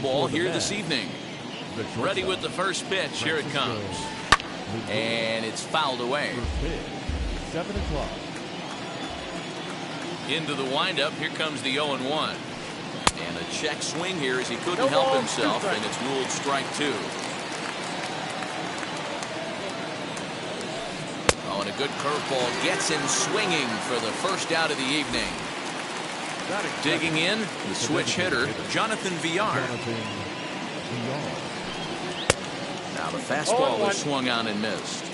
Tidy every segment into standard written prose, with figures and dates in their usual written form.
Ball here this evening. Ready with the first pitch. Here it comes. And it's fouled away. 7 o'clock. Into the windup. Here comes the 0-1. And a check swing here as he couldn't help himself, and it's ruled strike 2. Oh, and a good curveball gets him swinging for the first out of the evening. Digging in, the switch hitter, Jonathan Villar. Now the fastball was swung on and missed.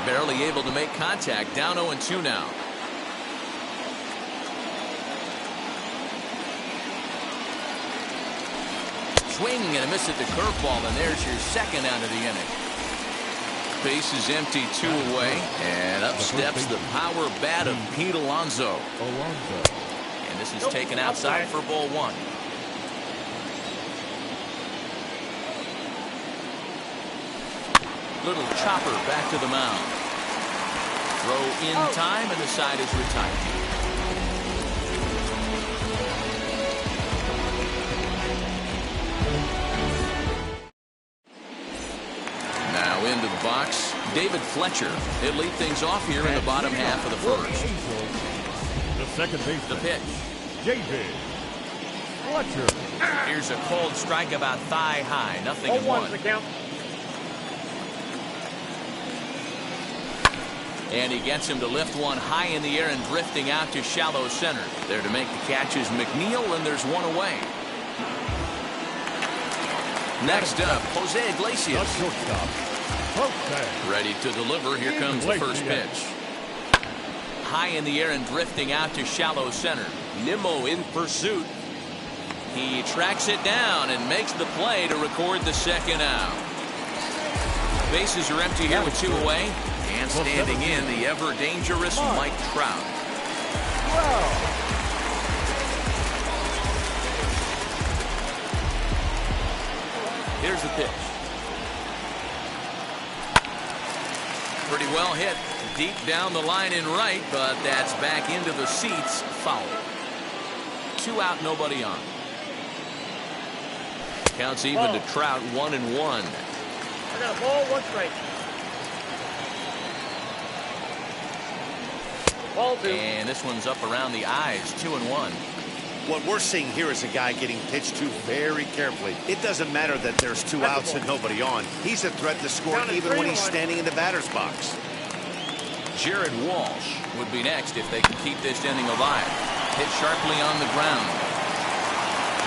Barely able to make contact. Down 0-2 now. Swing and a miss at the curveball, and there's your second out of the inning. Base is empty, 2 away, and up steps the power bat of Pete Alonso. And this is taken outside for ball 1. Little chopper back to the mound. Throw in time, and the side is retired. Now into the box, David Fletcher. He'll lead things off here in the bottom half of the first. The second base. The pitch. David Fletcher. Here's a cold strike about thigh high. Nothing in 1. And he gets him to lift one high in the air and drifting out to shallow center. There to make the catch is McNeil, and there's 1 away. Next up, Jose Iglesias. Ready to deliver. Here comes the first pitch. High in the air and drifting out to shallow center. Nimmo in pursuit. He tracks it down and makes the play to record the second out. Bases are empty here with 2 away. And standing in, the ever-dangerous Mike Trout. Here's the pitch. Pretty well hit. Deep down the line in right, but that's back into the seats. Foul. 2 out, nobody on. Counts even to Trout, 1-1. I got a ball, 1 strike. And this one's up around the eyes, 2-1. What we're seeing here is a guy getting pitched to very carefully. It doesn't matter that there's 2 outs and nobody on. He's a threat to score even when he's standing in the batter's box. Jared Walsh would be next if they can keep this inning alive. Hit sharply on the ground.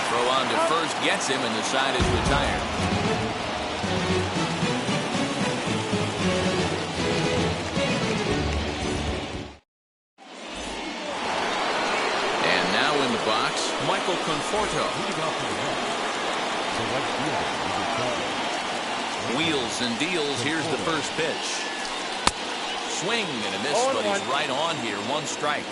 Throw on to first gets him, and the side is retired. Box, Michael Conforto. Wheels and deals. Here's the first pitch. Swing and a miss, but he's right on here. 1 strike.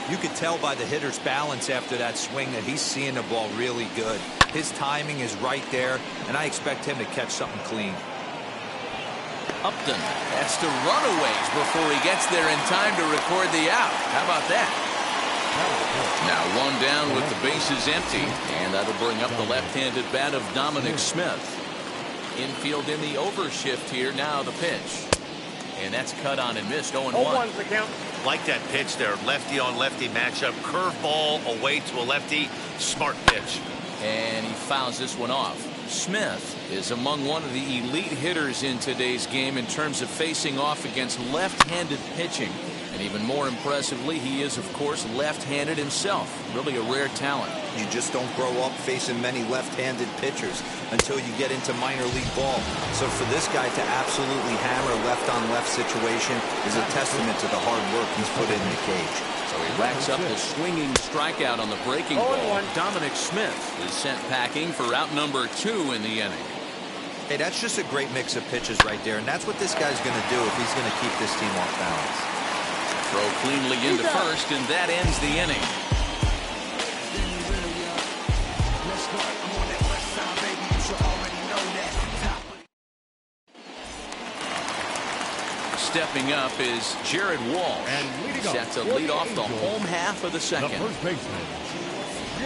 You could tell by the hitter's balance after that swing that he's seeing the ball really good. His timing is right there, and I expect him to catch something clean. Upton has to run a ways before he gets there in time to record the out. How about that? Now 1 down with the bases empty, and that'll bring up the left-handed bat of Dominic Smith. Infield in the overshift here. Now the pitch, and that's cut on and missed. 0-1. Like that pitch there, lefty on lefty matchup, curveball away to a lefty. Smart pitch. And he fouls this one off. Smith is among one of the elite hitters in today's game in terms of facing off against left-handed pitching. And even more impressively, he is, of course, left-handed himself. Really a rare talent. You just don't grow up facing many left-handed pitchers until you get into minor league ball. So for this guy to absolutely hammer left-on-left situation is a testament to the hard work he's put in the cage. So he racks up the swinging strikeout on the breaking ball. Dominic Smith is sent packing for out number 2 in the inning. Hey, that's just a great mix of pitches right there, and that's what this guy's going to do if he's going to keep this team off balance. Throw cleanly into first, and that ends the inning. stepping up is Jared Walsh. And leading Set up to for lead the off the Angels, home half of the the second. first baseman.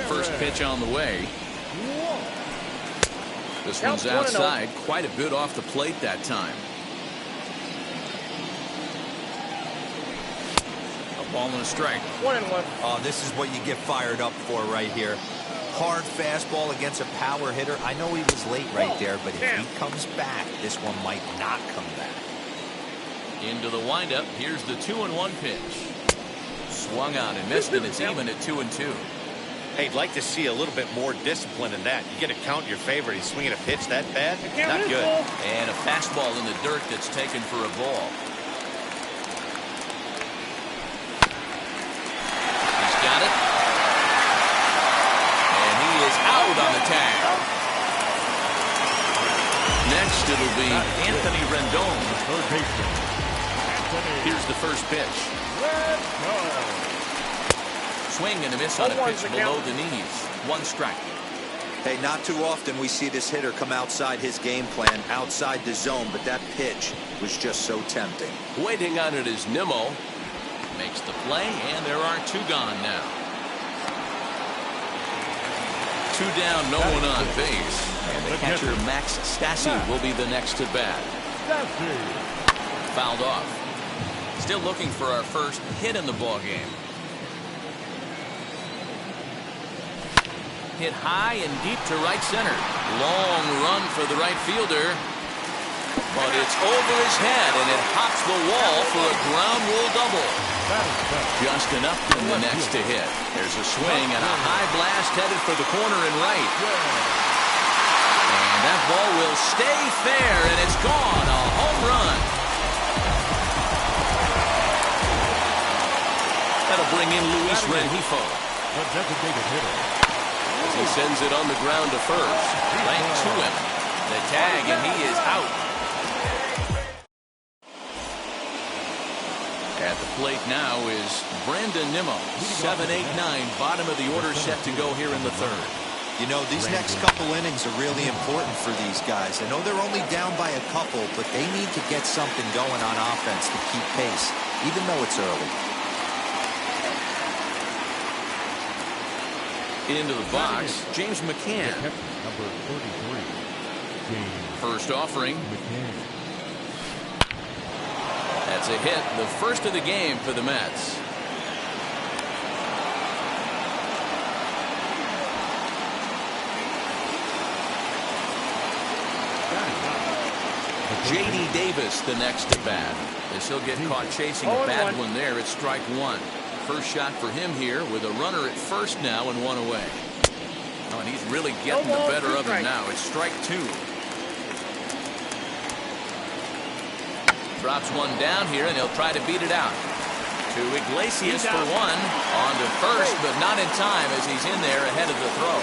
First Jared pitch on the way. Walsh. This Counts one's 1-0. outside. Quite a bit off the plate that time. A ball and a strike. 1-1. Oh, this is what you get fired up for right here. Hard fastball against a power hitter. I know he was late right there, but if he comes back, this one might not come back. Into the windup. Here's the 2-1 pitch. Swung out and missed, and it's even at 2-2. Hey, I'd like to see a little bit more discipline in that. You get a count in your favor. He's swinging a pitch that bad? Not good. And a fastball in the dirt that's taken for a ball. He's got it. And he is out on the tag. Next, it'll be Anthony Rendon. Third baseman. Anthony. Here's the first pitch. Let's go. Swing and a miss on a 0-1's pitch the below count. the knees. One strike. Hey, not too often we see this hitter come outside his game plan, outside the zone, but that pitch was just so tempting. Waiting on it is Nimmo. Makes the play, and there are two gone now. Two down, no one on base. And the catcher, Max Stassi, will be the next at bat. Stassi. Fouled off. Still looking for our first hit in the ballgame. Hit high and deep to right center. Long run for the right fielder. But it's over his head, and it hops the wall for a ground rule double. Just enough in the next to hit. There's a swing and a high blast headed for the corner and right. And that ball will stay fair, and it's gone. A home run. That'll bring in Luis Rengifo. The designated hitter. As he sends it on the ground to first. Right to him. The tag, and he is out. At the plate now is Brandon Nimmo. 7-8-9, bottom of the order set to go here in the third. You know, these next couple innings are really important for these guys. I know they're only down by a couple, but they need to get something going on offense to keep pace, even though it's early. Into the box, James McCann. Number 33. James First offering. McCann. That's a hit, the first of the game for the Mets. J.D. Davis, the next at bat. As he'll get caught chasing a bad one there, it's strike one. First shot for him here with a runner at first now and one away. Oh, and he's really getting the better of him now. It's strike two. Drops one down here, and he'll try to beat it out. To Iglesias for one. On to first, but not in time as he's in there ahead of the throw.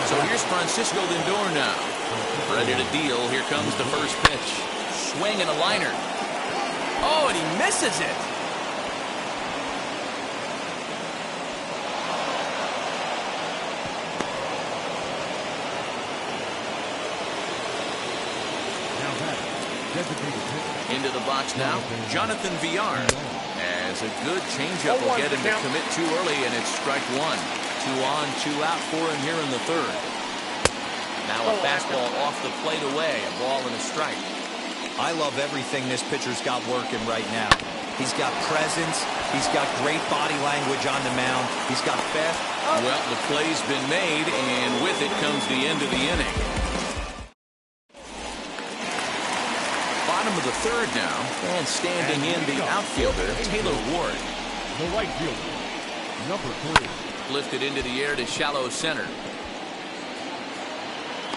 So here's Francisco Lindor now. Ready to deal. Here comes the first pitch. Swing and a liner. Oh, and he misses it. Into the box now, Jonathan Villar. As a good changeup will get him to commit too early, and it's strike one. 2 on, 2 out for him here in the third. Now a fastball off the plate away, a ball and a strike. I love everything this pitcher's got working right now. He's got presence. He's got great body language on the mound. He's got fast. Well, the play's been made, and with it comes the end of the inning. Bottom of the third now, and standing in the outfielder, Taylor Ward. The right fielder, number 3. Lifted into the air to shallow center.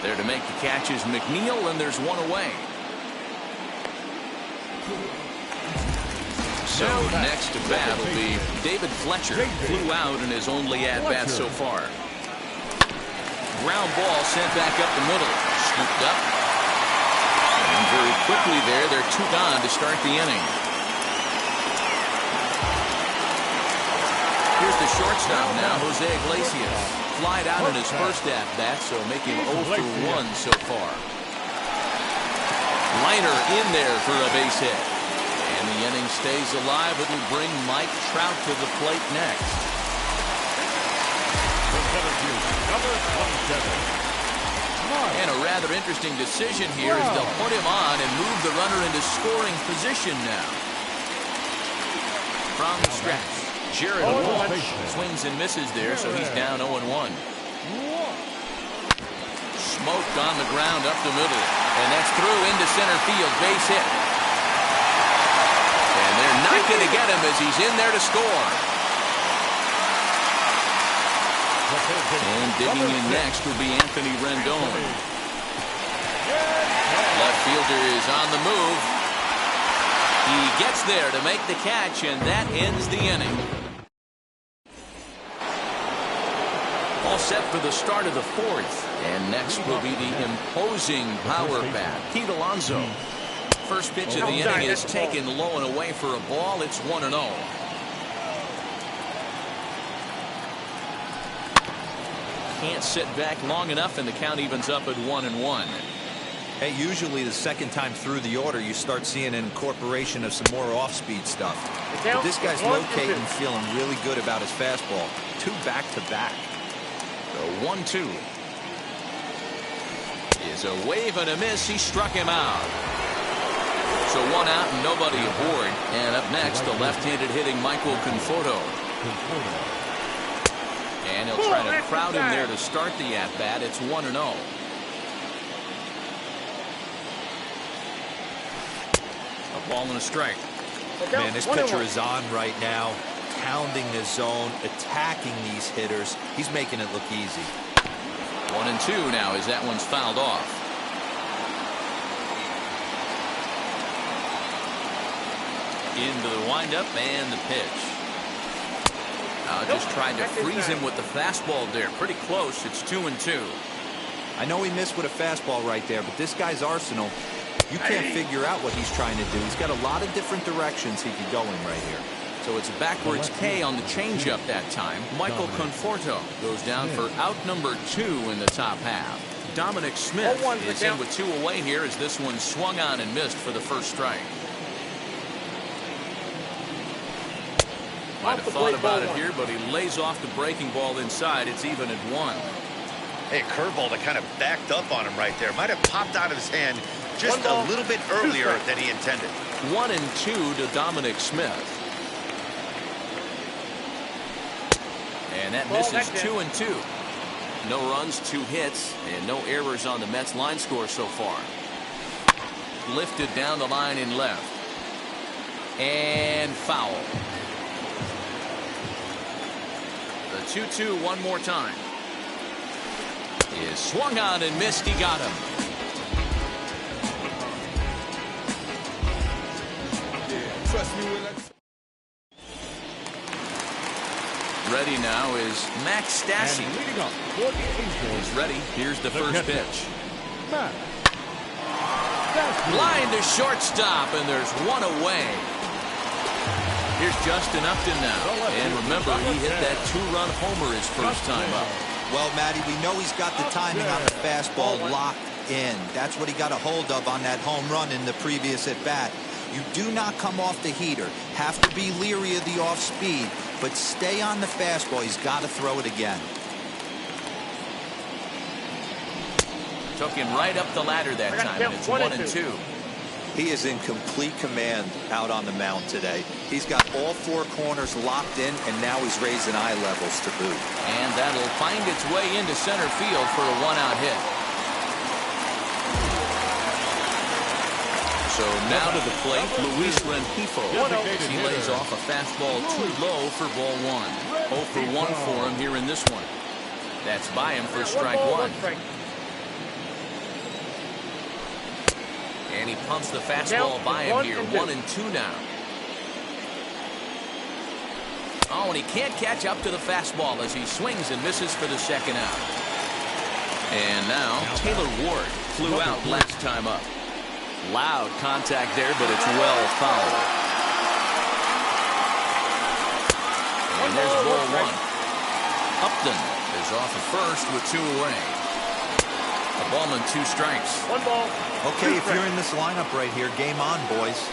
There to make the catch is McNeil, and there's one away. So next to bat will be David Fletcher. Flew out in his only at-bat so far. Ground ball sent back up the middle. Scooped up. And very quickly there, they're 2 gone to start the inning. Here's the shortstop now, Jose Iglesias. Flied out in his first at-bat, so making 0 for 1 so far. Liner in there for a base hit. And the inning stays alive. It'll bring Mike Trout to the plate next. Number 27. And a rather interesting decision here is they'll put him on and move the runner into scoring position now. From the stretch, Jared Walsh swings and misses there, so he's down 0-1. Smoked on the ground up the middle, and that's through into center field, base hit. And they're not going to get him as he's in there to score. And digging in next will be Anthony Rendon. Left fielder is on the move. He gets there to make the catch, and that ends the inning. All set for the start of the fourth. And next will be the imposing power bat, Pete Alonso. First pitch of the inning is taken low and away for a ball. It's 1-0. Can't sit back long enough, and the count evens up at 1-1. Hey, usually the second time through the order, you start seeing an incorporation of some more off-speed stuff. But this guy's locating, feeling really good about his fastball. 2 back-to-back. The 1-2 is a wave and a miss. He struck him out. So 1 out and nobody aboard. And up next, the left-handed hitting Michael Conforto. And he'll try to crowd him there to start the at-bat. It's 1-0. A ball and a strike. Man, this pitcher is on right now, pounding the zone, attacking these hitters. He's making it look easy. 1-2 now as that one's fouled off. Into the windup and the pitch. Just tried to freeze him with the fastball there. Pretty close. It's 2-2. I know he missed with a fastball right there, but this guy's arsenal, you can't figure out what he's trying to do. He's got a lot of different directions he could go in right here. So it's backwards K on the changeup that time. Michael Conforto goes down for out number 2 in the top half. Dominic Smith is in with 2 away here as this one swung on and missed for the first strike. Might have thought about it here, but he lays off the breaking ball inside. It's even at 1. Hey, curveball that kind of backed up on him right there. Might have popped out of his hand just a little bit earlier than he intended. 1-2 to Dominic Smith. And that misses 2-2. No runs, 2 hits, and no errors on the Mets line score so far. Lifted down the line in left. And foul. The 2-2 one more time. Is swung on and missed. He got him. Trust me when I... Ready now is Max Stassi. He's ready. Here's the first pitch. Line to shortstop, and there's 1 away. Here's Justin Upton now. And remember, he hit that 2-run homer his first time up. Well, Matty, we know he's got the timing on the fastball locked in. That's what he got a hold of on that home run in the previous at-bat. You do not come off the heater. Have to be leery of the off-speed, but stay on the fastball. He's got to throw it again. Took him right up the ladder that time, and it's 1-2. He is in complete command out on the mound today. He's got all 4 corners locked in, and now he's raising eye levels to boot. And that'll find its way into center field for a 1-out hit. So now to the plate, Luis Rengifo. He lays off a fastball too low for ball 1. 0 for 1 for him here in this one. That's by him for strike 1. And he pumps the fastball by him here. 1-2 now. Oh, and he can't catch up to the fastball as he swings and misses for the second out. And now Taylor Ward flew out last time up. Loud contact there, but it's well fouled. And there's ball 1. Upton is off at first with 2 away. A ball and 2 strikes. 1 ball. Okay, if you're in this lineup right here, game on, boys.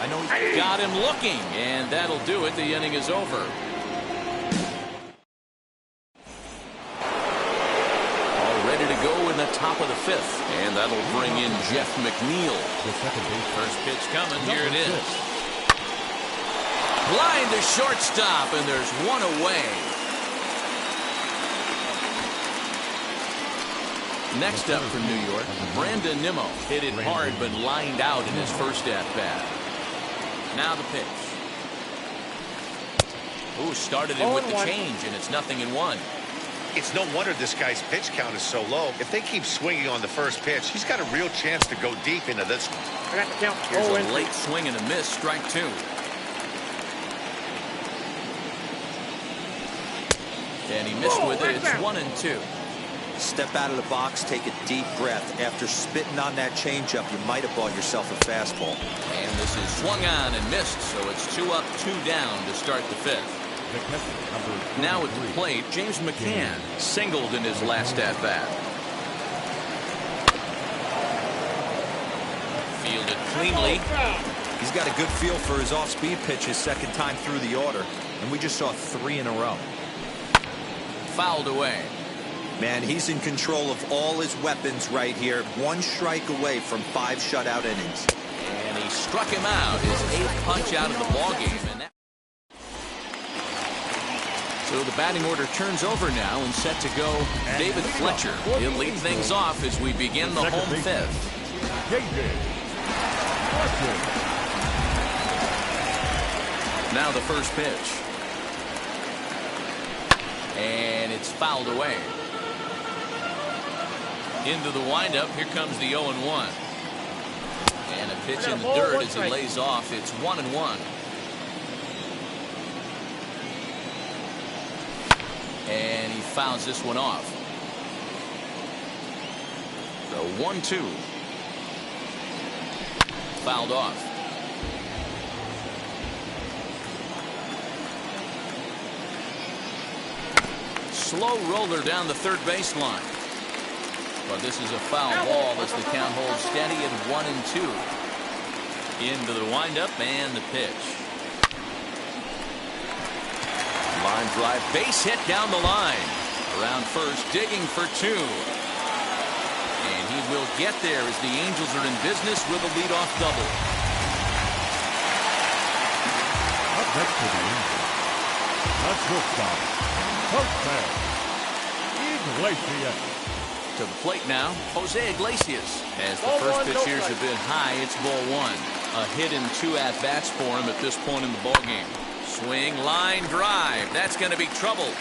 I know he's Got him looking, and that'll do it. The inning is over. All ready to go in the top of the fifth, and that'll bring in Jeff McNeil. The second base. First pitch coming. Here it Number is. 6. Line to shortstop, and there's one away. Next up for New York, Brandon Nimmo hit it hard but lined out in his first at-bat. Now the pitch. Ooh, started it with the change, and it's 0-1. It's no wonder this guy's pitch count is so low. If they keep swinging on the first pitch, he's got a real chance to go deep into this one. I got the count. Here's a late swing and a miss, strike 2. And he missed with it. It's 1-2. Step out of the box, take a deep breath. After spitting on that changeup, you might have bought yourself a fastball. And this is swung on and missed, so it's 2 up, 2 down to start the fifth. Now at the plate, James McCann singled in his last at-bat. Fielded cleanly. He's got a good feel for his off-speed pitches second time through the order, and we just saw 3 in a row. Fouled away. Man, he's in control of all his weapons right here. 1 strike away from 5 shutout innings. And he struck him out, his 8th punch out of the ballgame. So the batting order turns over now and set to go David Fletcher. He'll lead things off as we begin the home fifth. Now the first pitch. And it's fouled away. Into the windup, here comes the 0-1. And a pitch in the dirt as he lays off. It's 1-1. And he fouls this one off. So 1-2. Fouled off. Slow roller down the third baseline. But this is a foul ball as the count holds steady at 1-2. Into the windup and the pitch. Line drive, base hit down the line. Around first, digging for 2. And he will get there as the Angels are in business with a leadoff double. Up next to the Angels. That's shortstop. First man, Iglesias. To the plate now, Jose Iglesias. As the first pitch here is a bit high, it's ball 1. A hit in 2 at-bats for him at this point in the ballgame. Swing, line drive. That's going to be trouble.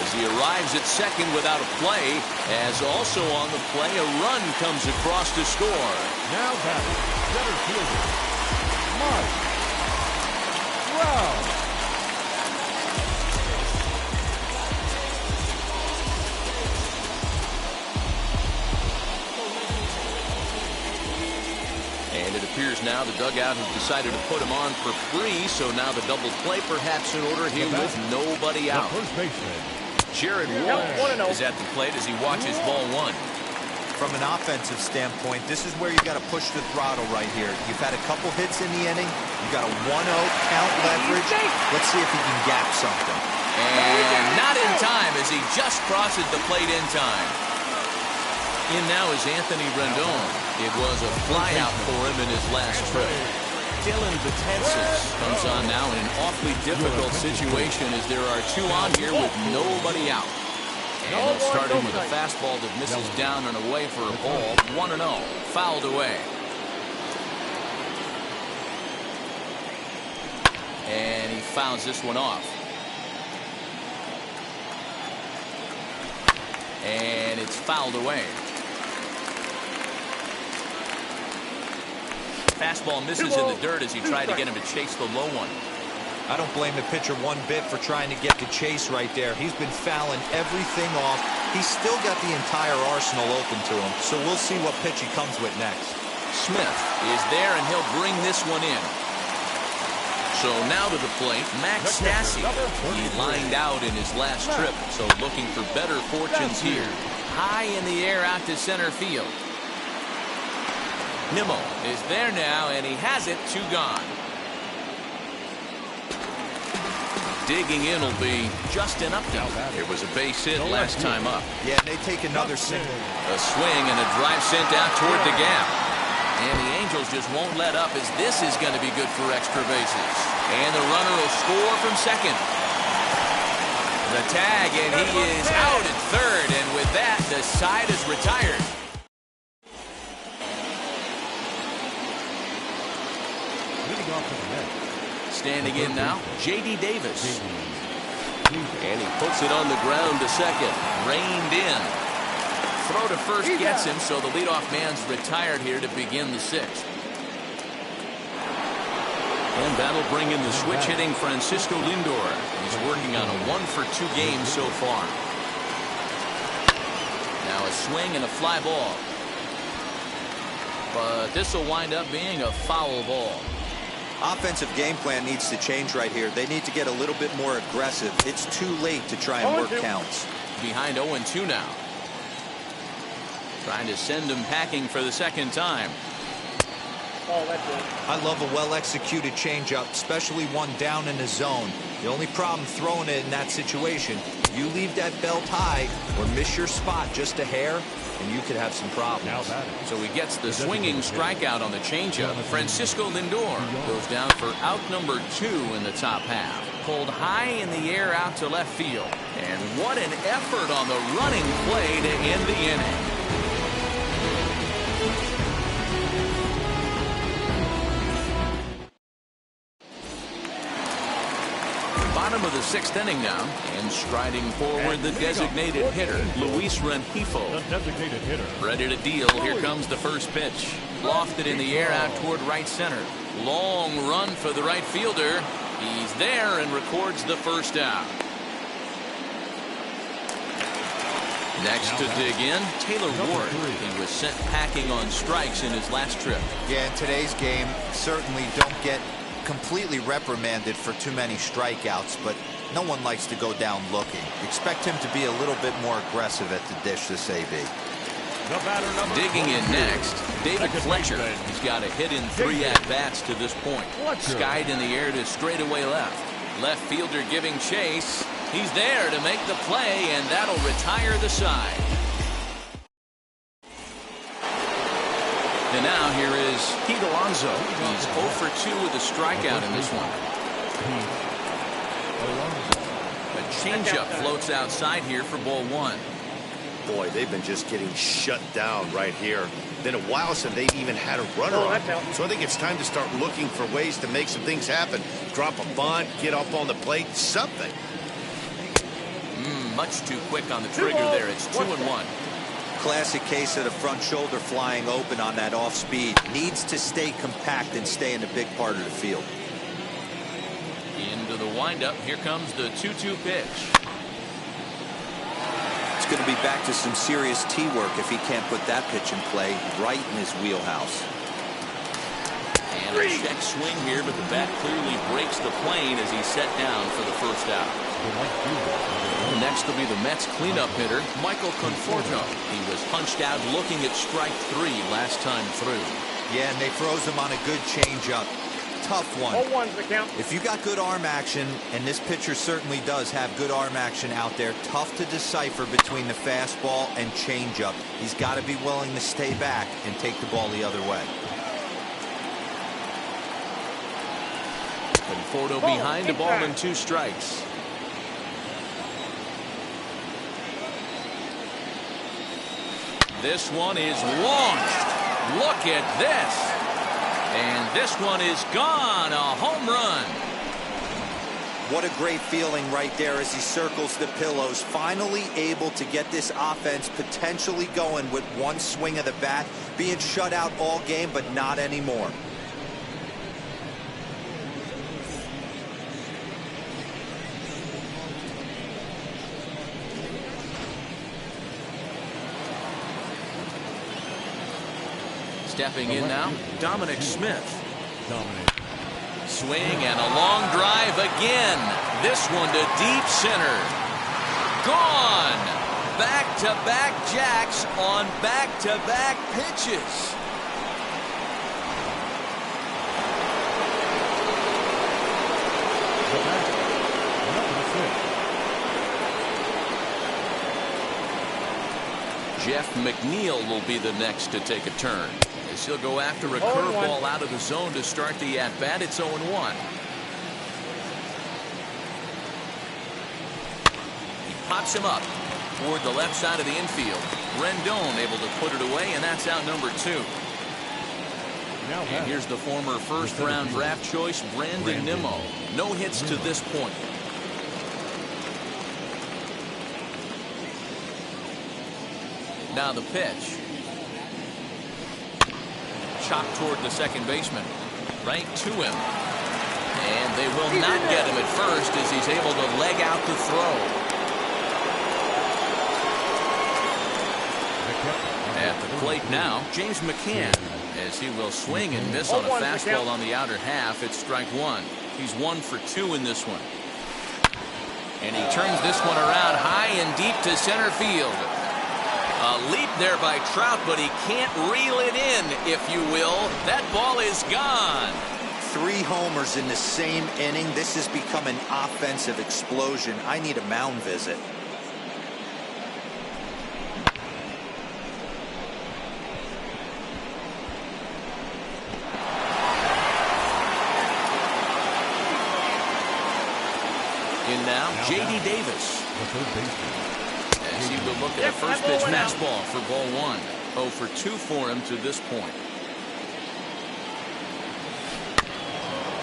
As he arrives at second without a play, as also on the play, a run comes across to score. Now batting, center fielder, Mike Brown. And it appears now the dugout has decided to put him on for free, so now the double play perhaps in order here with nobody out. First baseman. Jared Walsh is at the plate as he watches ball 1. From an offensive standpoint, this is where you got to push the throttle right here. You've had a couple hits in the inning. You got a 1-0 count leverage. Let's see if he can gap something. And not in time as he just crosses the plate in time. In now is Anthony Rendon. It was a flyout for him in his last trip. Dylan Betances comes on now in an awfully difficult situation as there are 2 on here with nobody out. And he'll start him with a fastball that misses down and away for a ball. 1-0. Fouled away. And he fouls this one off. And it's fouled away. Fastball misses in the dirt as he tried to get him to chase the low one. I don't blame the pitcher one bit for trying to get the chase right there. He's been fouling everything off. He's still got the entire arsenal open to him, so we'll see what pitch he comes with next. Smith is there, and he'll bring this one in. So now to the plate, Max Stassi. He lined out in his last trip, so looking for better fortunes here. high in the air out to center field. Nimmo is there now, and he has it. 2 gone. Digging in will be Justin Upton. It was a base hit last time up. Yeah, and they take another single. A swing and a drive sent out toward the gap. And the Angels just won't let up, as this is going to be good for extra bases. And the runner will score from second. The tag, and he is out at third. And with that, the side is retired. Leading off to the net. Standing in now, J.D. Davis. And he puts it on the ground to second. Reined in. Throw to first gets him, so the leadoff man's retired here to begin the 6th. And that'll bring in the switch-hitting Francisco Lindor. He's working on a 1-for-2 game so far. Now a swing and a fly ball. But this will wind up being a foul ball. Offensive game plan needs to change right here. They need to get a little bit more aggressive. It's too late to try and work counts. Behind 0-2 now. Trying to send him packing for the second time. Oh, that's it. I love a well-executed changeup, especially one down in the zone. The only problem throwing it in that situation, you leave that belt high or miss your spot just a hair, and you could have some problems. So he gets the swinging strikeout on the changeup. Francisco Lindor goes down for out number 2 in the top half. Pulled high in the air out to left field. And what an effort on the running play to end the inning. Bottom of the 6th inning now, and striding forward the designated hitter, Luis Rengifo. The designated hitter. Ready to deal. Here comes the first pitch. Lofted in the air out toward right center. Long run for the right fielder. He's there and records the first out. Next to dig in, Taylor Ward. He was sent packing on strikes in his last trip. Yeah, in today's game, certainly don't get completely reprimanded for too many strikeouts, but no one likes to go down looking. Expect him to be a little bit more aggressive at the dish this AB. Digging in next, David Fletcher. He's got a hit in 3 at-bats to this point. Skied in the air to straightaway left. Left fielder giving chase. He's there to make the play, and that'll retire the side. And now here is Pete Alonso. He's 0 for 2 with a strikeout in this one. A changeup floats outside here for ball 1. Boy, they've been just getting shut down right here. Been a while since they've even had a runner on. So I think it's time to start looking for ways to make some things happen. Drop a bunt, get up on the plate, something. Much too quick on the trigger there. It's 2-1. Classic case of the front shoulder flying open on that off speed. Needs to stay compact and stay in a big part of the field. Into the windup. Here comes the 2-2 pitch. It's going to be back to some serious tee work if he can't put that pitch in play right in his wheelhouse. And a check swing here, but the bat clearly breaks the plane as he's set down for the first out. Next will be the Mets cleanup hitter, Michael Conforto. He was punched out looking at strike 3 last time through. Yeah, and they froze him on a good changeup. Tough one. 0-1's the count. If you got good arm action, and this pitcher certainly does have good arm action out there, tough to decipher between the fastball and changeup. He's got to be willing to stay back and take the ball the other way. Conforto behind the ball and 2 strikes. This one is launched. Look at this. And this one is gone. A home run. What a great feeling right there as he circles the pillows. Finally able to get this offense potentially going with one swing of the bat. Being shut out all game, but not anymore. Stepping in now, Dominic Smith. Swing and a long drive again. This one to deep center. Gone. back-to-back jacks on back-to-back pitches. Jeff McNeil will be the next to take a turn, as he'll go after a curveball out of the zone to start the at-bat. It's 0-1. He pops him up toward the left side of the infield. Rendon able to put it away, and that's out number 2. And here's the former first-round draft choice, Brandon Nimmo. No hits to this point. Now the pitch. Chopped toward the second baseman. Right to him. And they will not get him at first as he's able to leg out the throw. At the plate now, James McCann, as he will swing and miss on a fastball on the outer half. It's strike 1. He's 1 for 2 in this one. And he turns this one around high and deep to center field. A leap there by Trout, but he can't reel it in, if you will. That ball is gone. 3 homers in the same inning. This has become an offensive explosion. I need a mound visit. In now, J.D. Davis. The third baseman. As he will look at a first pitch fastball for ball 1. 0 for 2 for him to this point.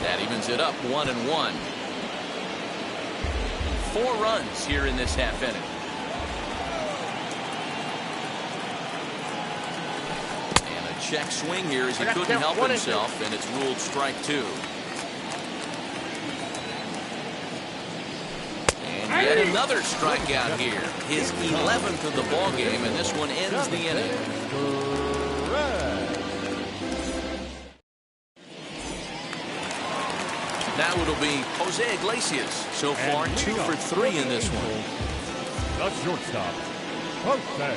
That evens it up 1-1. 4 runs here in this half inning. And a check swing here as he couldn't help himself, and it's ruled strike 2. Yet another strikeout here. His 11th of the ball game, and this one ends the inning. Now it'll be Jose Iglesias. So far, 2 for 3 in this one. The shortstop, Jose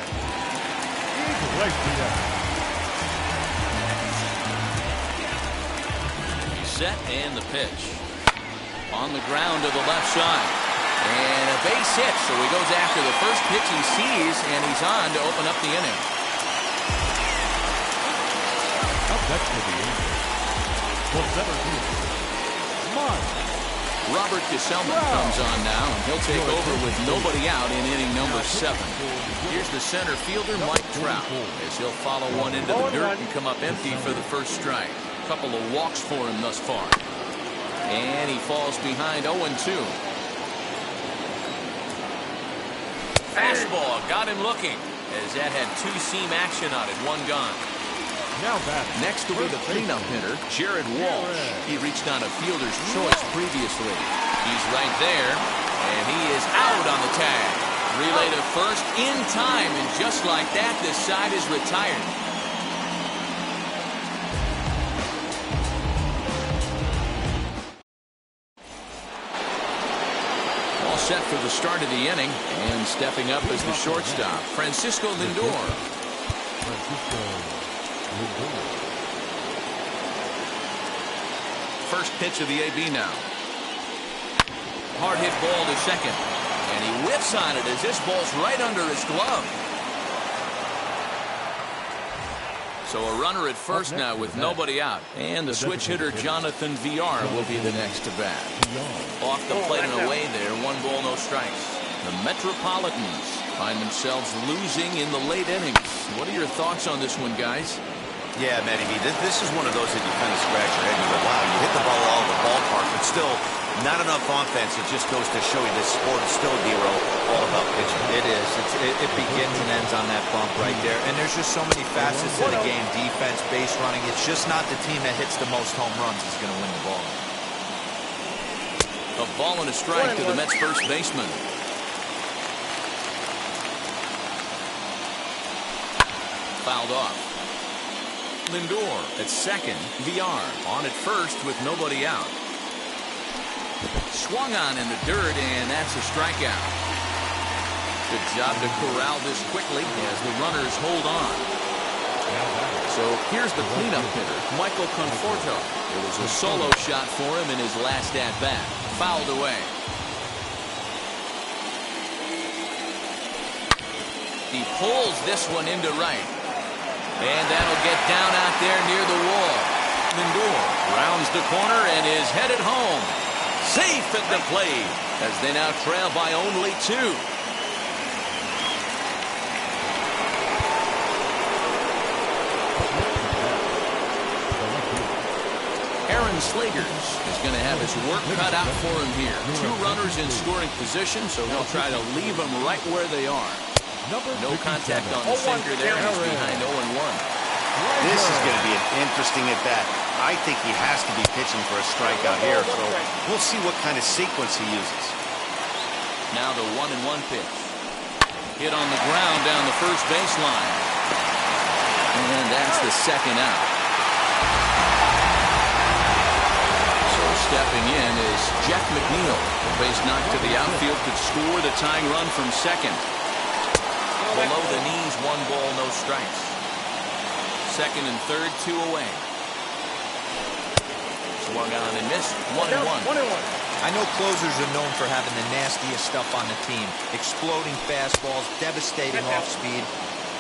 Iglesias. He's set, and the pitch. On the ground to the left side. And a base hit, so he goes after the first pitch he sees, and he's on to open up the inning. Up next to the Angels, the center fielder, Robert Gesellman comes on now, and he'll take over with nobody out in inning number 7. Here's the center fielder, Mike Trout, as he'll follow one into the dirt and come up empty for the first strike. A couple of walks for him thus far. And he falls behind 0-2. Fastball got him looking, as that had 2-seam action on it. 1 gone. now back. Next will be the cleanup hitter, Jared Walsh. He reached on a fielder's choice previously. He's right there, and he is out on the tag. Relay to first in time, and just like that, this side is retired. Set for the start of the inning, and stepping up as the shortstop, Francisco Lindor. First pitch of the AB now. Hard hit ball to second, and he whiffs on it as this ball's right under his glove. So a runner at first now with nobody out. And the switch hitter, Jonathan VR, will be the next to bat. Off the plate and away there, 1 ball, no strikes. The Metropolitans find themselves losing in the late innings. What are your thoughts on this one, guys? Yeah, Matty B, this is one of those that you kind of scratch your head and you go, wow, you hit the ball all over the ballpark, but still not enough offense. It just goes to show you this sport is still, Dero, all about pitching. It is. It begins and ends on that bump right there. And there's just so many facets to the game. Defense, base running. It's just not the team that hits the most home runs is going to win the ball. A ball and a strike to the Mets first baseman. Fouled off. Lindor at second. VR on at first with nobody out. Swung on in the dirt, and that's a strikeout. Good job to corral this quickly as the runners hold on. So here's the cleanup hitter, Michael Conforto. It was a solo shot for him in his last at-bat. Fouled away. He pulls this one into right. And that'll get down out there near the wall. Lindor rounds the corner and is headed home. Safe at the plate as they now trail by only 2. Aaron Slegers is going to have his work cut out for him here. 2 runners in scoring position, so he'll try to leave them right where they are. No contact on the sinker there. He's behind 0-1. This is going to be an interesting at-bat. I think he has to be pitching for a strikeout here, so we'll see what kind of sequence he uses. Now the 1-1 pitch. Hit on the ground down the first baseline. And that's the second out. So stepping in is Jeff McNeil. The base knock to the outfield could score the tying run from second. Below the knees, 1 ball, no strikes. Second and third, 2 away. Swung on and missed. 1-1. I know closers are known for having the nastiest stuff on the team. Exploding fastballs, devastating off speed.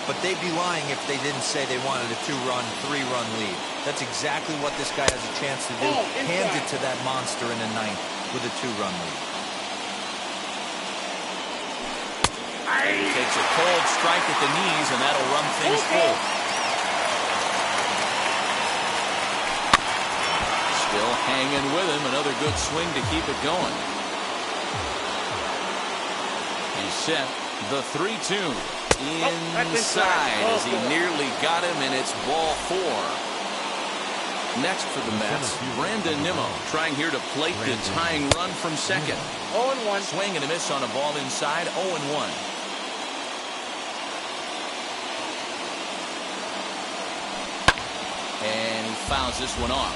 But they'd be lying if they didn't say they wanted a 2-run, 3-run lead. That's exactly what this guy has a chance to do. Hand it to that monster in the 9th with a 2-run lead. He takes a cold strike at the knees, and that'll run things full. Still hanging with him. Another good swing to keep it going. He's set. The 3-2 inside as he nearly got him, and it's ball 4. Next for the Mets, Brandon Nimmo trying here to plate the tying run from second. 0-1. Swing and a miss on a ball inside. 0-1. And he fouls this one off.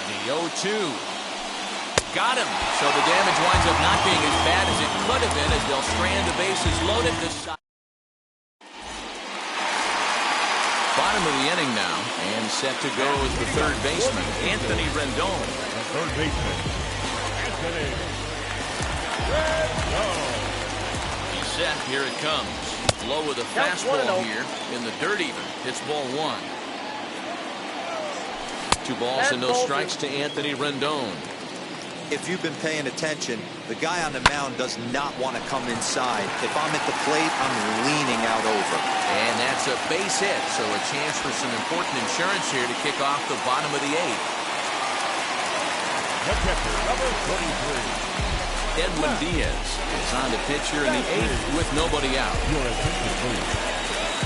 The 0-2. Got him. So the damage winds up not being as bad as it could have been as they'll strand the bases loaded this side. Bottom of the inning now, and set to go is the third baseman, Anthony Rendon. The third baseman, Anthony Rendon. He's set. Here it comes. Low with a fastball here in the dirt even. It's ball 1. 2 balls and no strikes to Anthony Rendon. If you've been paying attention, the guy on the mound does not want to come inside. If I'm at the plate, I'm leaning out over. And that's a base hit, so a chance for some important insurance here to kick off the bottom of the 8th. The pitcher, number 33. Edwin Diaz is on the pitch here in the 8th with nobody out. Your attention, please.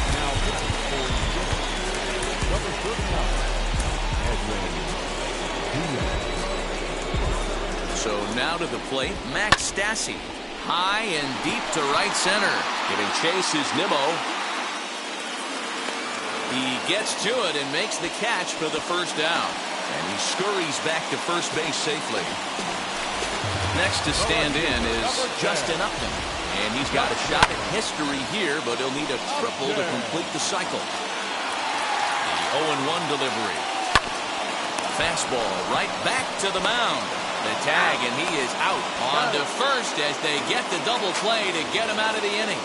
Now pitching for number 39, Edwin Diaz. So now to the plate, Max Stassi. High and deep to right center. Giving chase is Nimmo. He gets to it and makes the catch for the first down. And he scurries back to first base safely. Next to stand in is Justin Upton. And he's got a shot at history here, but he'll need a triple to complete the cycle. The 0-1 delivery. Fastball right back to the mound. The tag, and he is out on to first as they get the double play to get him out of the inning.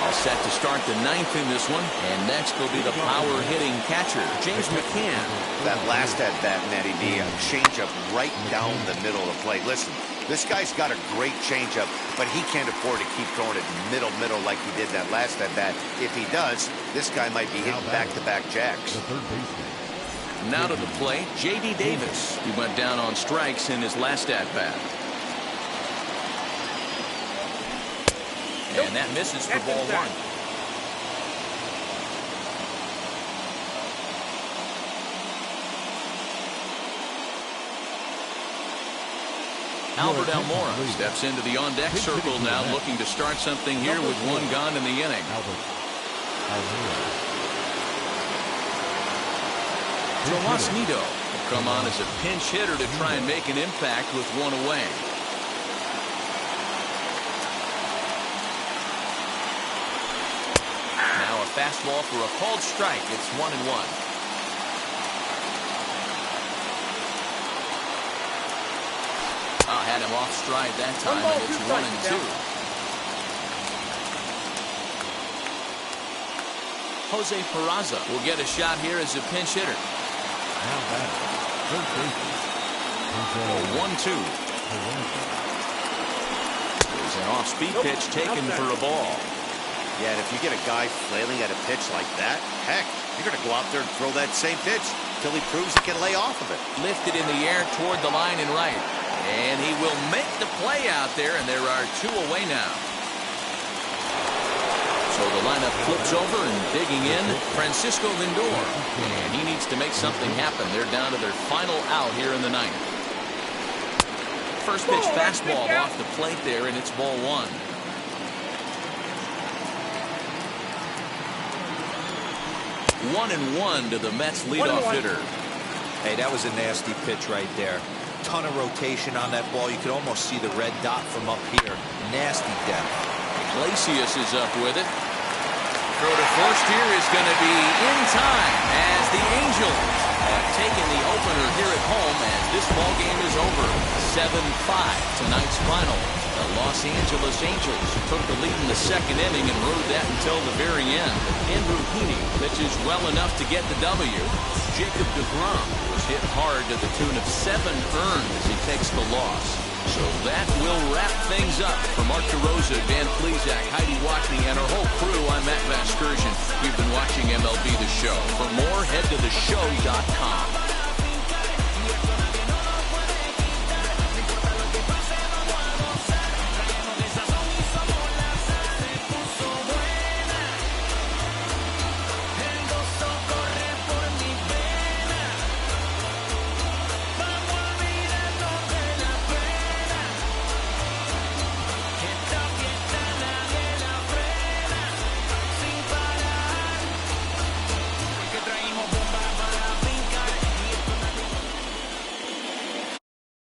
All set to start the 9th in this one, and next will be the power-hitting catcher, James McCann. That last at-bat, Matty B, a changeup right down the middle of the plate. Listen, this guy's got a great changeup, but he can't afford to keep throwing it middle like he did that last at-bat. If he does, this guy might be hitting back-to-back jacks. The third baseman. Now to the plate, J.D. Davis. He went down on strikes in his last at-bat. And that misses for ball 1. Albert Almora steps into the on-deck circle now, looking to start something here with 1 gone in the inning. Albert Almora. Tomas Nido will come on as a pinch hitter to try and make an impact with one away. Now a fastball for a called strike. It's 1-1. Had him off stride that time, and it's 1-2. Jose Peraza will get a shot here as a pinch hitter. Now batting, third baseman, Jose 1-2. There's an off-speed pitch taken for a ball. Yeah, and if you get a guy flailing at a pitch like that, heck, you're going to go out there and throw that same pitch till he proves he can lay off of it. Lifted in the air toward the line and right. And he will make the play out there, and there are 2 away now. So the lineup flips over, and digging in, Francisco Lindor. And he needs to make something happen. They're down to their final out here in the ninth. First pitch fastball off the plate there, and it's ball 1. One and one to the Mets leadoff hitter. Hey, that was a nasty pitch right there. Ton of rotation on that ball. You could almost see the red dot from up here. Nasty depth. Iglesias is up with it. Throw to first here is going to be in time as the Angels have taken the opener here at home, and this ball game is over. 7-5 tonight's final. The Los Angeles Angels took the lead in the second inning and rode that until the very end. Andrew Heaney pitches well enough to get the W. Jacob deGrom was hit hard to the tune of 7 earned as he takes the loss. So that will wrap things up. For Mark DeRosa, Dan Plesac, Heidi Watney, and our whole crew, I'm Matt Vasgersian. You've been watching MLB The Show. For more, head to theshow.com.